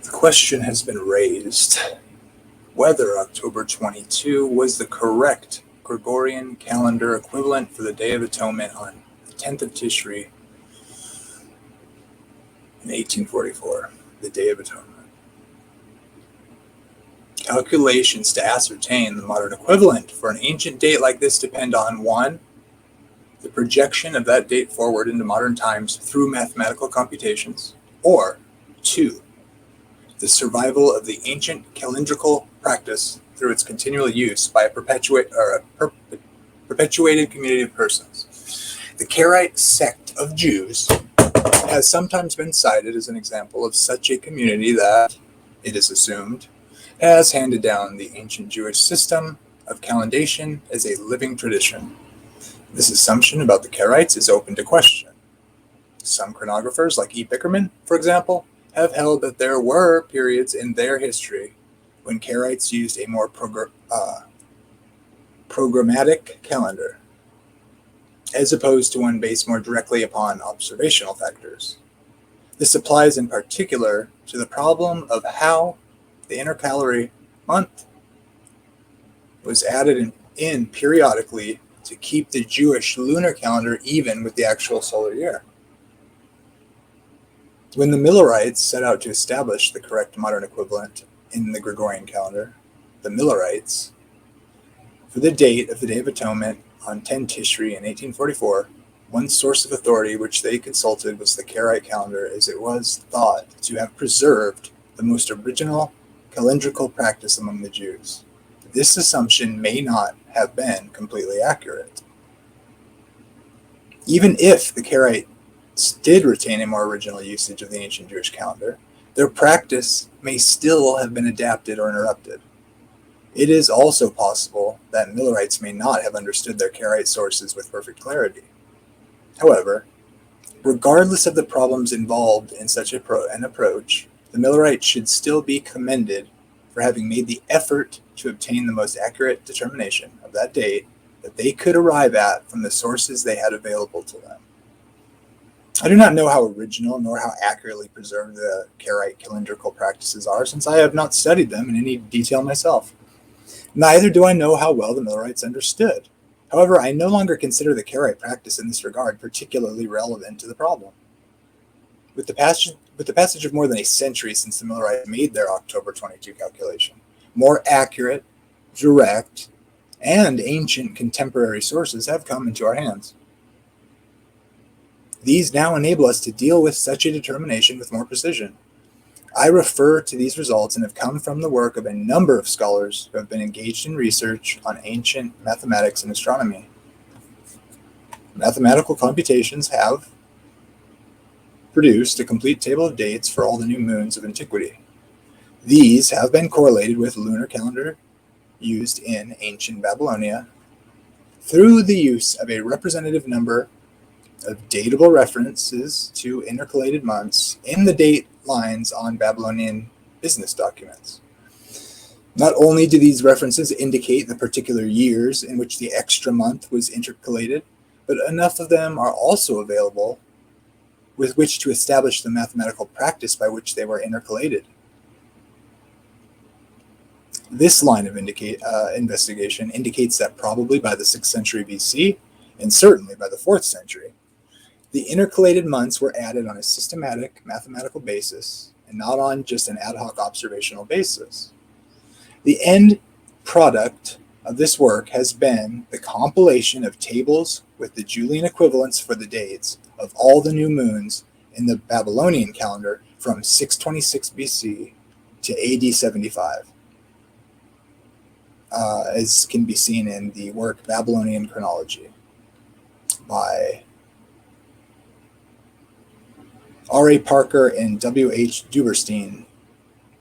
The question has been raised whether October 22 was the correct Gregorian calendar equivalent for the Day of Atonement on the 10th of Tishri in 1844, the Day of Atonement. Calculations to ascertain the modern equivalent for an ancient date like this depend on 1. The projection of that date forward into modern times through mathematical computations, or 2. The survival of the ancient calendrical practice through its continual use by a perpetuated community of persons. The Karaite sect of Jews has sometimes been cited as an example of such a community that, it is assumed, has handed down the ancient Jewish system of calendation as a living tradition. This assumption about the Karaites is open to question. Some chronographers, like E. Bickerman, for example, have held that there were periods in their history when Karaites used a more programmatic calendar, as opposed to one based more directly upon observational factors. This applies in particular to the problem of how the intercalary month was added in periodically to keep the Jewish lunar calendar even with the actual solar year. When the Millerites set out to establish the correct modern equivalent in the Gregorian calendar, the Millerites, for the date of the Day of Atonement on 10 Tishri in 1844, one source of authority which they consulted was the Karaite calendar, as it was thought to have preserved the most original calendrical practice among the Jews. This assumption may not have been completely accurate. Even if the Karaites did retain a more original usage of the ancient Jewish calendar, their practice may still have been adapted or interrupted. It is also possible that Millerites may not have understood their Karaite sources with perfect clarity. However, regardless of the problems involved in such an approach, the Millerites should still be commended for having made the effort to obtain the most accurate determination of that date that they could arrive at from the sources they had available to them. I do not know how original nor how accurately preserved the Karaite calendrical practices are, since I have not studied them in any detail myself. Neither do I know how well the Millerites understood. However, I no longer consider the Karaite practice in this regard particularly relevant to the problem. With the passage of more than a century since the Millerites made their October 22 calculation, more accurate, direct, and ancient contemporary sources have come into our hands. These now enable us to deal with such a determination with more precision. I refer to these results and have come from the work of a number of scholars who have been engaged in research on ancient mathematics and astronomy. Mathematical computations have produced a complete table of dates for all the new moons of antiquity. These have been correlated with lunar calendar used in ancient Babylonia through the use of a representative number of datable references to intercalated months in the date lines on Babylonian business documents. Not only do these references indicate the particular years in which the extra month was intercalated, but enough of them are also available with which to establish the mathematical practice by which they were intercalated. This line of investigation indicates that probably by the 6th century BC, and certainly by the 4th century, the intercalated months were added on a systematic mathematical basis and not on just an ad hoc observational basis. The end product of this work has been the compilation of tables with the Julian equivalents for the dates of all the new moons in the Babylonian calendar from 626 BC to AD 75, as can be seen in the work Babylonian Chronology by R.A. Parker and W.H. Duberstein,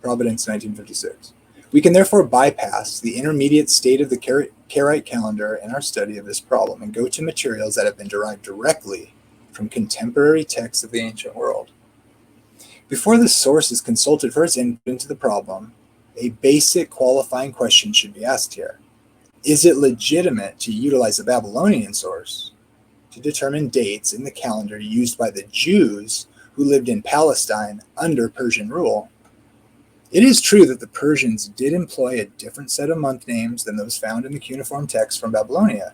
Providence, 1956. We can therefore bypass the intermediate state of the Karaite calendar in our study of this problem and go to materials that have been derived directly from contemporary texts of the ancient world. Before the source is consulted for its input into the problem, a basic qualifying question should be asked here. Is it legitimate to utilize a Babylonian source to determine dates in the calendar used by the Jews who lived in Palestine under Persian rule? It is true that the Persians did employ a different set of month names than those found in the cuneiform text from Babylonia.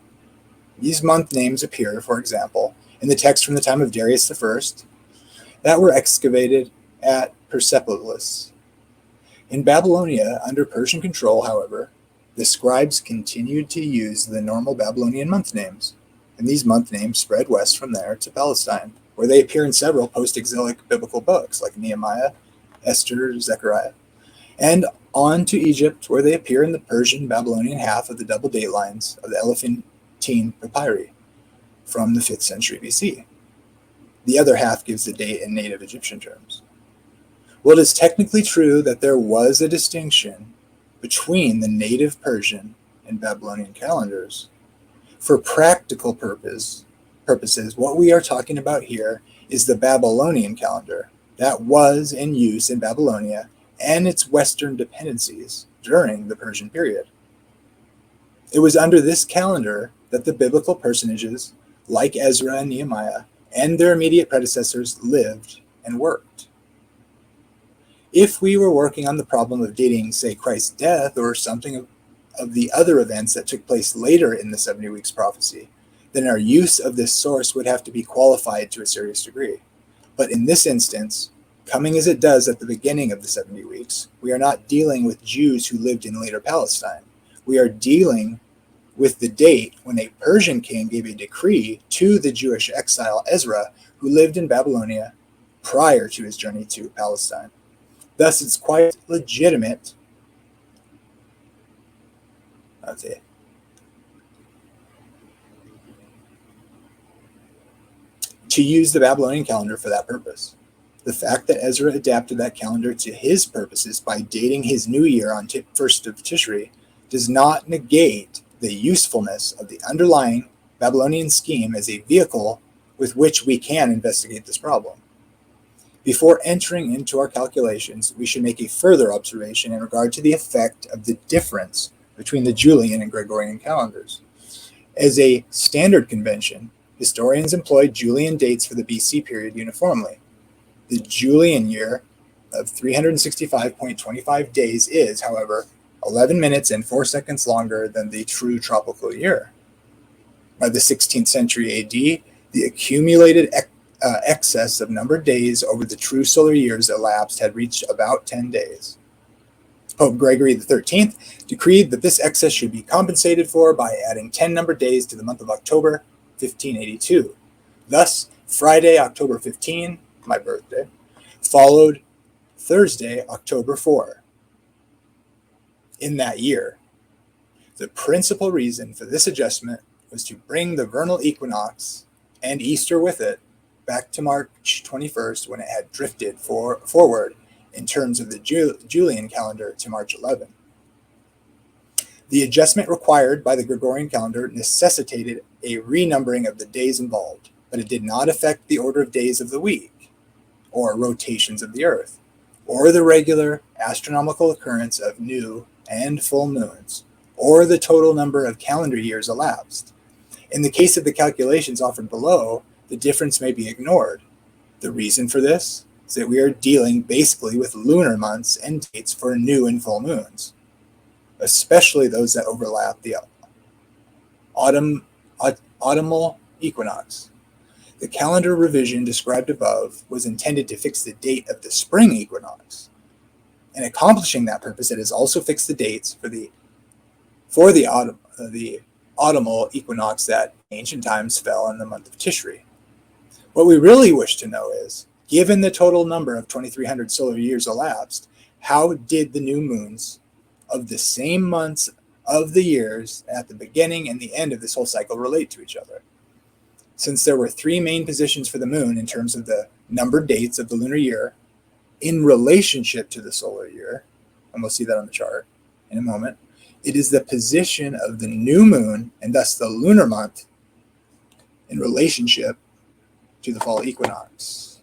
These month names appear, for example, in the text from the time of Darius I that were excavated at Persepolis. In Babylonia, under Persian control, however, the scribes continued to use the normal Babylonian month names, and these month names spread west from there to Palestine, where they appear in several post-exilic biblical books like Nehemiah, Esther, Zechariah, and on to Egypt, where they appear in the Persian-Babylonian half of the double date lines of the Elephantine Papyri from the 5th century BC. The other half gives the date in native Egyptian terms. Well, it is technically true that there was a distinction between the native Persian and Babylonian calendars. For practical purposes, what we are talking about here is the Babylonian calendar that was in use in Babylonia and its Western dependencies during the Persian period. It was under this calendar that the biblical personages, like Ezra and Nehemiah, and their immediate predecessors lived and worked. If we were working on the problem of dating, say, Christ's death or something of the other events that took place later in the 70 weeks prophecy, then our use of this source would have to be qualified to a serious degree. But in this instance, coming as it does at the beginning of the 70 weeks, we are not dealing with Jews who lived in later Palestine. We are dealing with the date when a Persian king gave a decree to the Jewish exile Ezra, who lived in Babylonia prior to his journey to Palestine. Thus, it's quite legitimate to use the Babylonian calendar for that purpose. The fact that Ezra adapted that calendar to his purposes by dating his new year on 1st of Tishri does not negate the usefulness of the underlying Babylonian scheme as a vehicle with which we can investigate this problem. Before entering into our calculations, we should make a further observation in regard to the effect of the difference between the Julian and Gregorian calendars. As a standard convention, historians employed Julian dates for the BC period uniformly. The Julian year of 365.25 days is, however, 11 minutes and 4 seconds longer than the true tropical year. By the 16th century AD, the accumulated excess of numbered days over the true solar years elapsed had reached about 10 days. Pope Gregory XIII decreed that this excess should be compensated for by adding 10 numbered days to the month of October, 1582. Thus, Friday, October 15, my birthday, followed Thursday, October 4. In that year, the principal reason for this adjustment was to bring the vernal equinox and Easter with it back to March 21st, when it had drifted forward in terms of the Julian calendar to March 11. The adjustment required by the Gregorian calendar necessitated a renumbering of the days involved, but it did not affect the order of days of the week, or rotations of the earth, or the regular astronomical occurrence of new and full moons, or the total number of calendar years elapsed. In the case of the calculations offered below, the difference may be ignored. The reason for this is that we are dealing basically with lunar months and dates for new and full moons, especially those that overlap the autumnal equinox. The calendar revision described above was intended to fix the date of the spring equinox. In accomplishing that purpose, it has also fixed the dates for the autumnal equinox that in ancient times fell in the month of Tishri. What we really wish to know is, given the total number of 2300 solar years elapsed, how did the new moons of the same months of the years at the beginning and the end of this whole cycle relate to each other? Since there were three main positions for the moon in terms of the numbered dates of the lunar year in relationship to the solar year, and we'll see that on the chart in a moment, it is the position of the new moon, and thus the lunar month, in relationship to the fall equinox,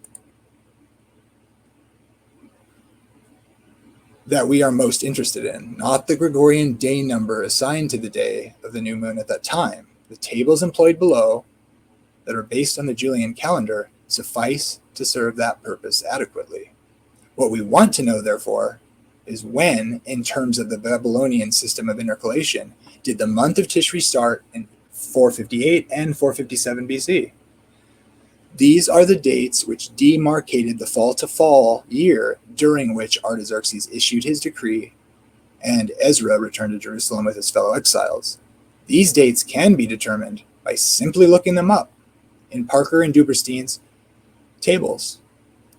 that we are most interested in, not the Gregorian day number assigned to the day of the new moon at that time. The tables employed below that are based on the Julian calendar suffice to serve that purpose adequately. What we want to know, therefore, is when, in terms of the Babylonian system of intercalation, did the month of Tishri start in 458 and 457 BC. These are the dates which demarcated the fall-to-fall year during which Artaxerxes issued his decree and Ezra returned to Jerusalem with his fellow exiles. These dates can be determined by simply looking them up in Parker and Duberstein's tables.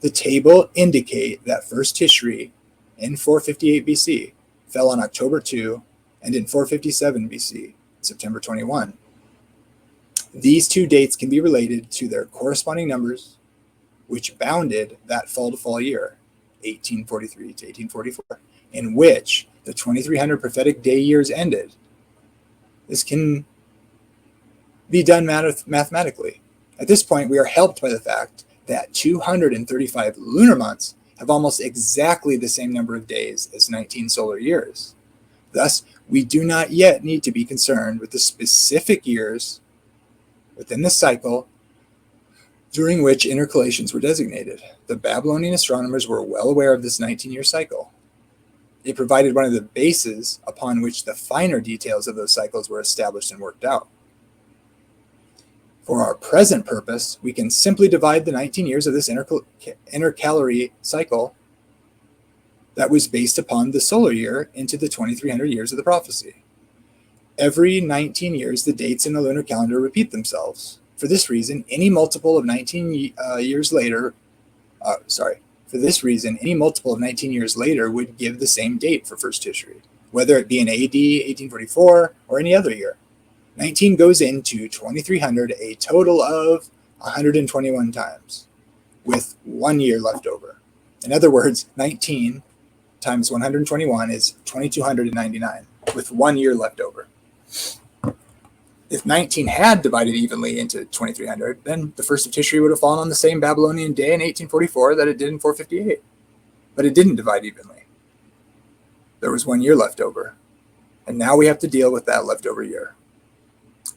The table indicate that first Tishri in 458 BC fell on October 2, and in 457 BC, September 21. These two dates can be related to their corresponding numbers, which bounded that fall-to-fall year, 1843 to 1844, in which the 2300 prophetic day years ended. This can be done mathematically. At this point, we are helped by the fact that 235 lunar months have almost exactly the same number of days as 19 solar years. Thus, we do not yet need to be concerned with the specific years within the cycle during which intercalations were designated. The Babylonian astronomers were well aware of this 19-year cycle. It provided one of the bases upon which the finer details of those cycles were established and worked out. For our present purpose, we can simply divide the 19 years of this intercalary cycle that was based upon the solar year into the 2300 years of the prophecy. Every 19 years, the dates in the lunar calendar repeat themselves. For this reason, any multiple of 19 years later would give the same date for first Tishri, whether it be in AD 1844 or any other year. 19 goes into 2300 a total of 121 times, with 1 year left over. In other words, 19 times 121 is 2299, with 1 year left over. If 19 had divided evenly into 2300, then the first of Tishri would have fallen on the same Babylonian day in 1844 that it did in 458. But it didn't divide evenly. There was 1 year left over. And now we have to deal with that leftover year.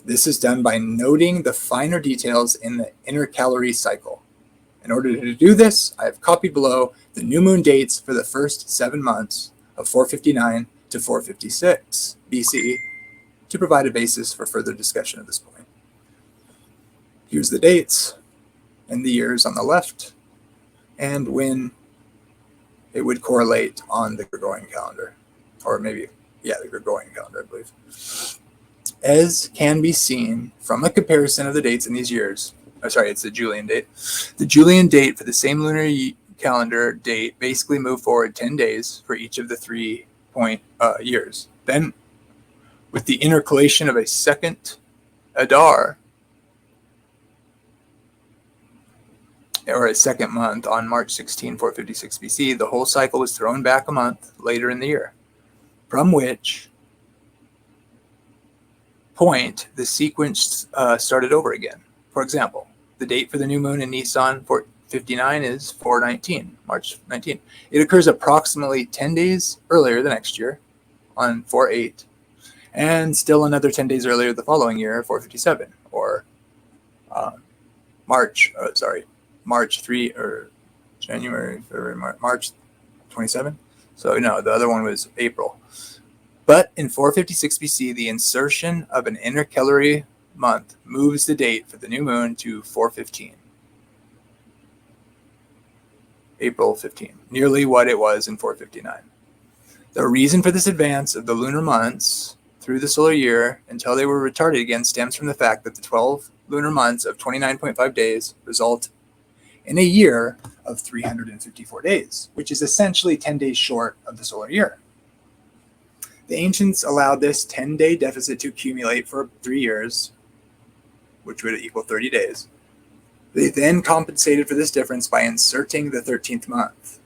This is done by noting the finer details in the intercalary cycle. In order to do this, I have copied below the new moon dates for the first 7 months of 459 to 456 BC to provide a basis for further discussion at this point. Here's the dates and the years on the left, and when it would correlate on the Gregorian calendar, or maybe, the Gregorian calendar, I believe. As can be seen from a comparison of the dates in these years, it's the Julian date. The Julian date for the same lunar calendar date basically moved forward 10 days for each of the 3 years. Then, with the intercalation of a second Adar, or a second month on March 16, 456 BC, the whole cycle was thrown back a month later in the year, from which point the sequence started over again. For example, the date for the new moon in Nisan 459 is 419, March 19. It occurs approximately 10 days earlier the next year on 48, and still another 10 days earlier the following year, 457, or March 3, or January, February, March 27. So no, the other one was April. But in 456 BC, the insertion of an intercalary month moves the date for the new moon to 415. April 15, nearly what it was in 459. The reason for this advance of the lunar months through the solar year until they were retarded again stems from the fact that the 12 lunar months of 29.5 days result in a year of 354 days, which is essentially 10 days short of the solar year. The ancients allowed this 10-day deficit to accumulate for 3 years, which would equal 30 days. They then compensated for this difference by inserting the 13th month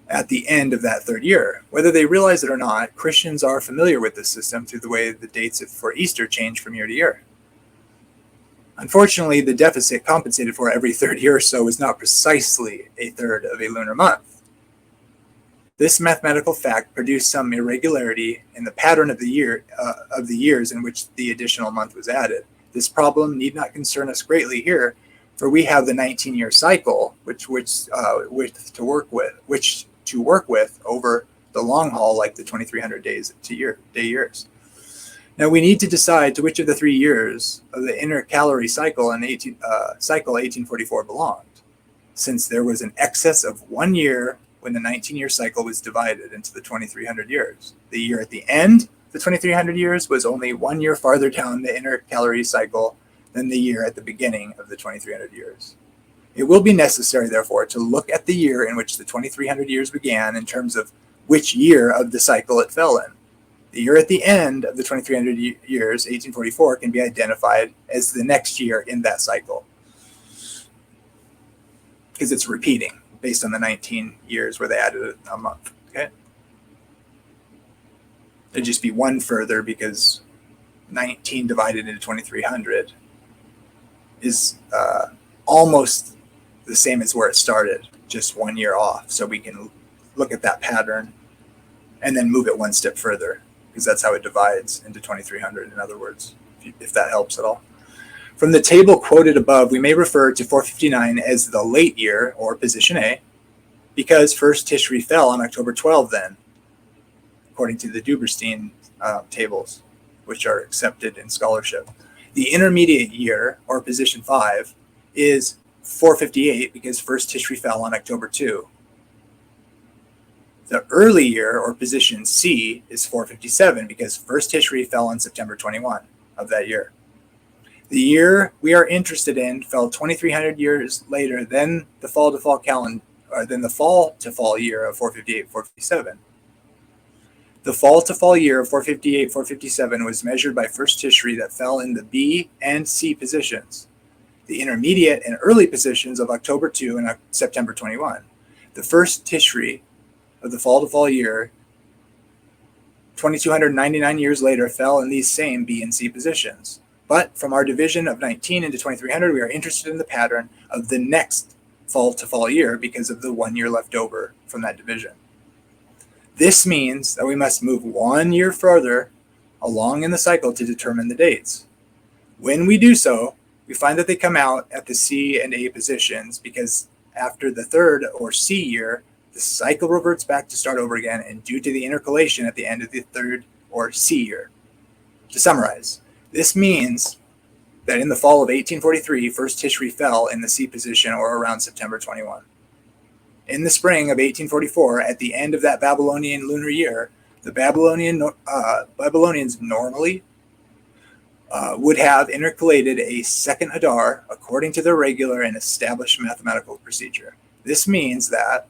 at the end of that third year. Whether they realize it or not, Christians are familiar with this system through the way the dates for Easter change from year to year. Unfortunately, the deficit compensated for every third year or so is not precisely a third of a lunar month. This mathematical fact produced some irregularity in the pattern of the years in which the additional month was added. This problem need not concern us greatly here, for we have the 19-year cycle, which to work with, which to work with over the long haul, like the 2300 day years. Now we need to decide to which of the 3 years of the intercalary cycle in 1844 belonged, since there was an excess of 1 year when the 19-year cycle was divided into the 2300 years. The year at the end of the 2300 years was only 1 year farther down the intercalary cycle than the year at the beginning of the 2300 years. It will be necessary, therefore, to look at the year in which the 2300 years began in terms of which year of the cycle it fell in. The year at the end of the 2300 years, 1844, can be identified as the next year in that cycle, because it's repeating based on the 19 years where they added a month. Okay, it'd just be one further, because 19 divided into 2300 is almost the same as where it started, just 1 year off. So we can look at that pattern and then move it one step further, because that's how it divides into 2300, in other words, if that helps at all. From the table quoted above, we may refer to 459 as the late year, or position A, because first Tishri fell on October 12 then, according to the Duberstein tables, which are accepted in scholarship. The intermediate year, or position 5, is 458 because first Tishri fell on October 2. The early year, or position C, is 457 because first Tishri fell on September 21 of that year. The year we are interested in fell 2300 years later than the fall to fall year of 458-457. The fall to fall year of 458-457 was measured by first Tishri that fell in the B and C positions, the intermediate and early positions of October 2 and September 21. The first Tishri of the fall to fall year, 2299 years later, fell in these same B and C positions. But from our division of 19 into 2300, we are interested in the pattern of the next fall to fall year because of the 1 year left over from that division. This means that we must move 1 year further along in the cycle to determine the dates. When we do so, we find that they come out at the C and A positions, because after the third, or C year, the cycle reverts back to start over again, and due to the intercalation at the end of the third, or C year. To summarize, this means that in the fall of 1843, first Tishri fell in the C position, or around September 21. In the spring of 1844, at the end of that Babylonian lunar year, the Babylonians normally would have intercalated a second Adar according to their regular and established mathematical procedure. This means that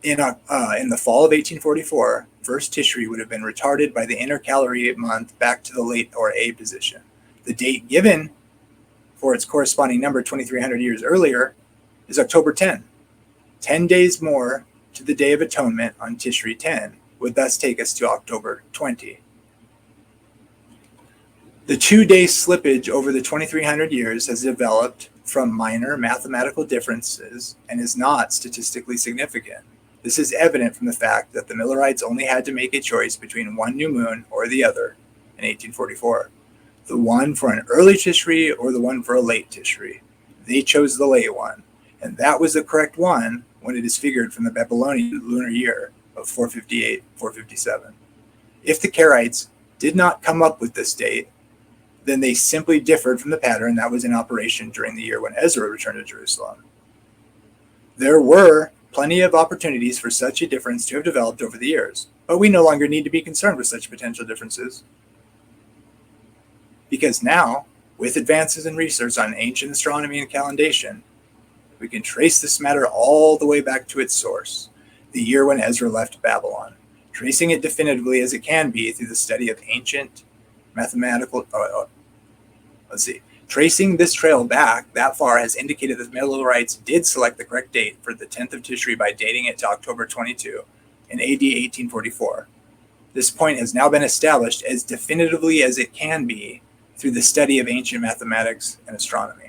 in the fall of 1844, first Tishri would have been retarded by the intercalary month back to the late, or A position. The date given for its corresponding number 2300 years earlier is October 10. 10 days more to the Day of Atonement on Tishri 10 would thus take us to October 20. The 2-day slippage over the 2300 years has developed from minor mathematical differences and is not statistically significant. This is evident from the fact that the Millerites only had to make a choice between one new moon or the other in 1844. The one for an early Tishri or the one for a late Tishri. They chose the late one, and that was the correct one when it is figured from the Babylonian lunar year of 458-457. If the Karaites did not come up with this date, then they simply differed from the pattern that was in operation during the year when Ezra returned to Jerusalem. There were plenty of opportunities for such a difference to have developed over the years, but we no longer need to be concerned with such potential differences, because now, with advances in research on ancient astronomy and calendation, we can trace this matter all the way back to its source, the year when Ezra left Babylon, tracing it definitively as it can be through the study of ancient mathematical. Tracing this trail back that far has indicated that the Millerites did select the correct date for the 10th of Tishri by dating it to October 22 in AD 1844. This point has now been established as definitively as it can be through the study of ancient mathematics and astronomy.